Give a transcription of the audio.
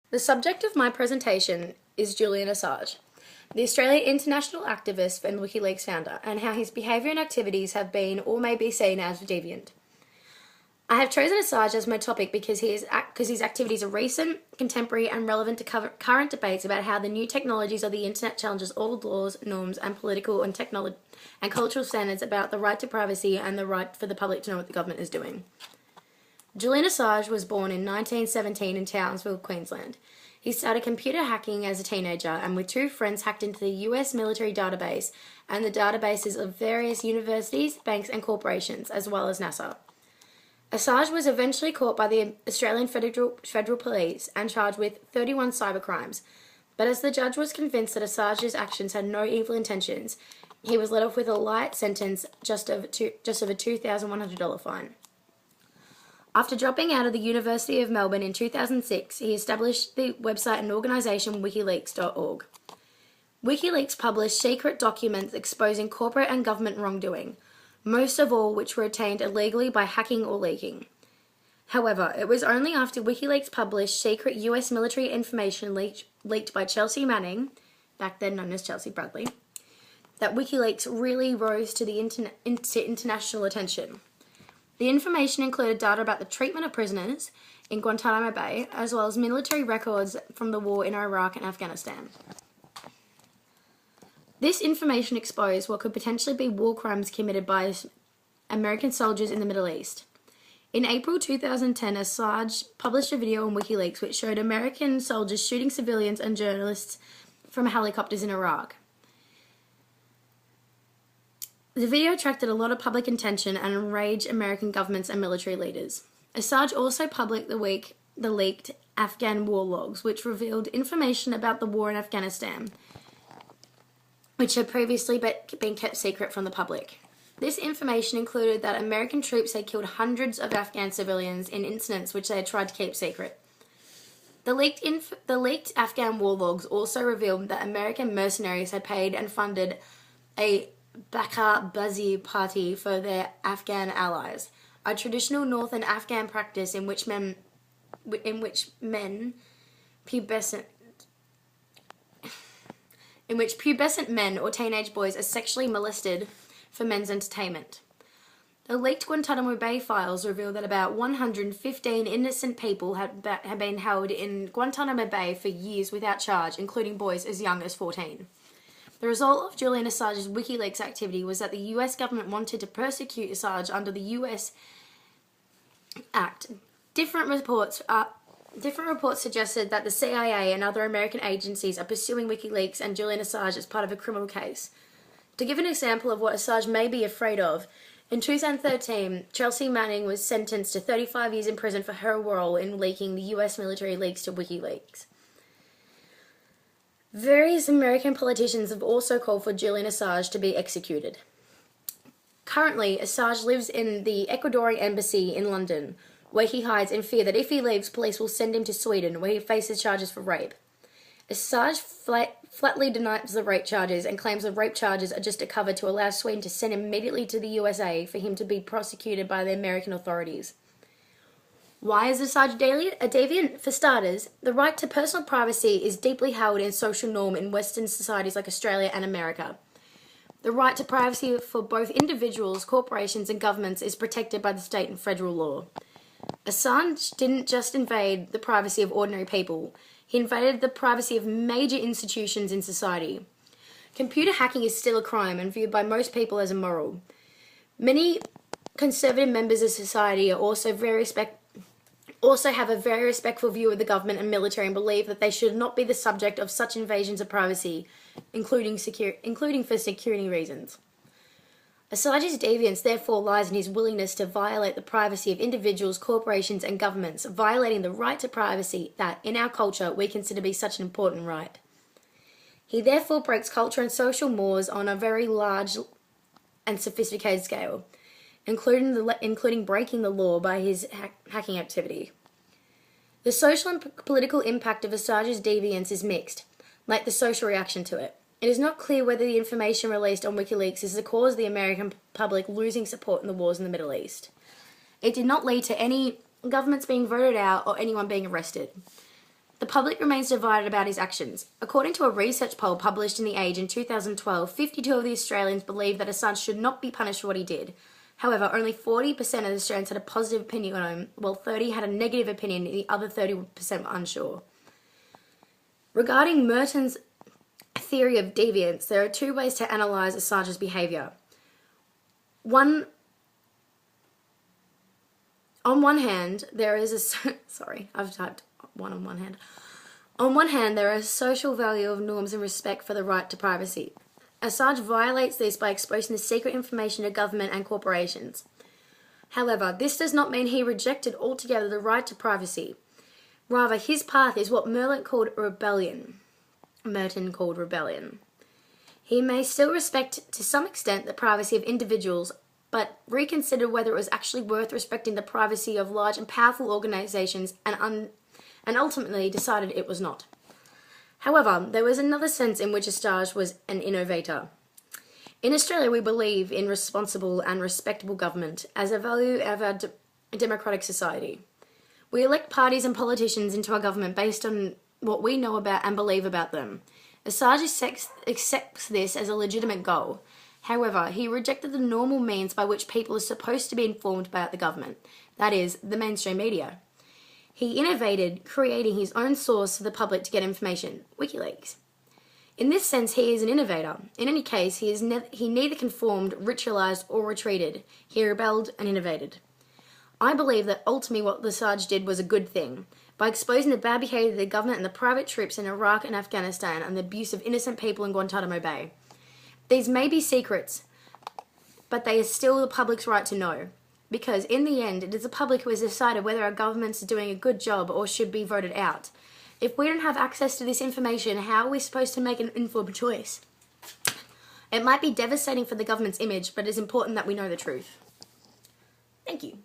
The subject of my presentation is Julian Assange, the Australian international activist and WikiLeaks founder, and how his behaviour and activities have been or may be seen as deviant. I have chosen Assange as my topic because his activities are recent, contemporary, and relevant to current debates about how the new technologies of the internet challenges old laws, norms, and political and cultural standards about the right to privacy and the right for the public to know what the government is doing. Julian Assange was born in 1917 in Townsville, Queensland. He started computer hacking as a teenager and with two friends hacked into the US military database and the databases of various universities, banks and corporations, as well as NASA. Assange was eventually caught by the Australian Federal Police and charged with 31 cybercrimes, but as the judge was convinced that Assange's actions had no evil intentions, he was let off with a light sentence just of a $2,100 fine. After dropping out of the University of Melbourne in 2006, he established the website and organisation wikileaks.org. WikiLeaks published secret documents exposing corporate and government wrongdoing, most of all which were obtained illegally by hacking or leaking. However, it was only after WikiLeaks published secret US military information leaked by Chelsea Manning, back then known as Chelsea Bradley, that WikiLeaks really rose to international attention. The information included data about the treatment of prisoners in Guantanamo Bay, as well as military records from the war in Iraq and Afghanistan. This information exposed what could potentially be war crimes committed by American soldiers in the Middle East. In April 2010, Assange published a video on WikiLeaks which showed American soldiers shooting civilians and journalists from helicopters in Iraq. The video attracted a lot of public attention and enraged American governments and military leaders. Assange also published the leaked Afghan war logs, which revealed information about the war in Afghanistan, which had previously been kept secret from the public. This information included that American troops had killed hundreds of Afghan civilians in incidents which they had tried to keep secret. The leaked Afghan war logs also revealed that American mercenaries had paid and funded a Bakar-Bazi party for their Afghan allies, a traditional northern Afghan practice in which pubescent men or teenage boys are sexually molested for men's entertainment. The leaked Guantanamo Bay files reveal that about 115 innocent people had been held in Guantanamo Bay for years without charge, including boys as young as 14. The result of Julian Assange's WikiLeaks activity was that the US government wanted to persecute Assange under the US Act. Different reports suggested that the CIA and other American agencies are pursuing WikiLeaks and Julian Assange as part of a criminal case. To give an example of what Assange may be afraid of, in 2013, Chelsea Manning was sentenced to 35 years in prison for her role in leaking the US military leaks to WikiLeaks. Various American politicians have also called for Julian Assange to be executed. Currently, Assange lives in the Ecuadorian embassy in London, where he hides in fear that if he leaves, police will send him to Sweden, where he faces charges for rape. Assange flatly denies the rape charges and claims the rape charges are just a cover to allow Sweden to send him immediately to the USA for him to be prosecuted by the American authorities. Why is Assange a deviant? For starters, the right to personal privacy is deeply held in social norm in Western societies like Australia and America. The right to privacy for both individuals, corporations and governments is protected by the state and federal law. Assange didn't just invade the privacy of ordinary people, he invaded the privacy of major institutions in society. Computer hacking is still a crime and viewed by most people as immoral. Many conservative members of society are also have a very respectful view of the government and military and believe that they should not be the subject of such invasions of privacy, including for security reasons. Assange's deviance therefore lies in his willingness to violate the privacy of individuals, corporations and governments, violating the right to privacy that, in our culture, we consider to be such an important right. He therefore breaks culture and social mores on a very large and sophisticated scale, including breaking the law by his hacking activity. The social and political impact of Assange's deviance is mixed, like the social reaction to it. It is not clear whether the information released on WikiLeaks is the cause of the American public losing support in the wars in the Middle East. It did not lead to any governments being voted out or anyone being arrested. The public remains divided about his actions. According to a research poll published in The Age in 2012, 52 of the Australians believe that Assange should not be punished for what he did. However, only 40% of Australians had a positive opinion on him, while 30% had a negative opinion and the other 30% were unsure. Regarding Merton's theory of deviance, there are two ways to analyse Assange's behaviour. On one hand, there is a... Sorry, I've typed on one hand. On one hand, there is a social value of norms and respect for the right to privacy. Assange violates this by exposing the secret information to government and corporations. However, this does not mean he rejected altogether the right to privacy. Rather, his path is what Merton called rebellion. He may still respect to some extent the privacy of individuals, but reconsider whether it was actually worth respecting the privacy of large and powerful organisations and ultimately decided it was not. However, there was another sense in which Assange was an innovator. In Australia, we believe in responsible and respectable government as a value of our democratic society. We elect parties and politicians into our government based on what we know about and believe about them. Assange accepts this as a legitimate goal. However, he rejected the normal means by which people are supposed to be informed about the government, that is, the mainstream media. He innovated, creating his own source for the public to get information, WikiLeaks. In this sense, he is an innovator. In any case, he neither conformed, ritualised, or retreated. He rebelled and innovated. I believe that ultimately what Assange did was a good thing. By exposing the bad behaviour of the government and the private troops in Iraq and Afghanistan and the abuse of innocent people in Guantanamo Bay. These may be secrets, but they are still the public's right to know. Because in the end, it is the public who has decided whether our governments are doing a good job or should be voted out. If we don't have access to this information, how are we supposed to make an informed choice? It might be devastating for the government's image, but it is important that we know the truth. Thank you.